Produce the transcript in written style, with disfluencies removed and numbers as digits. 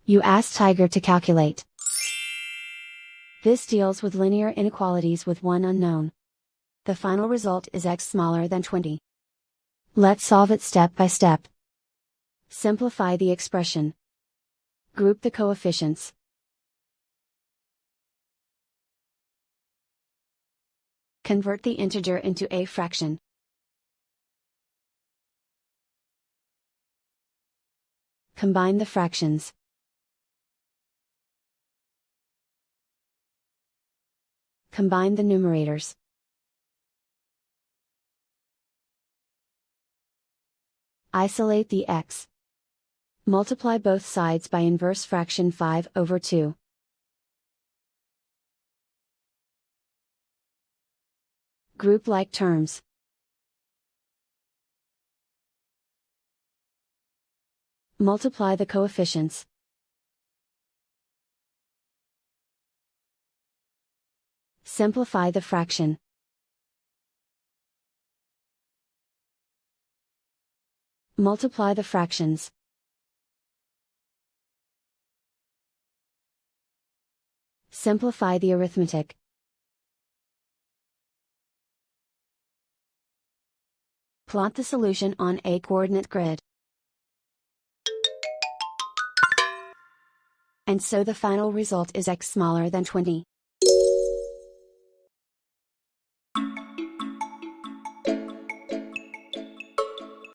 You ask Tiger to calculate. This deals with linear inequalities with one unknown. The final result is x smaller than 20. Let's solve it step by step. Simplify the expression. Group the coefficients. Convert the integer into a fraction. Combine the fractions. Combine the numerators. Isolate the x. Multiply both sides by inverse fraction 5/2. Group like terms. Multiply the coefficients. Simplify the fraction. Multiply the fractions. Simplify the arithmetic. Plot the solution on a coordinate grid. And so the final result is x smaller than 20.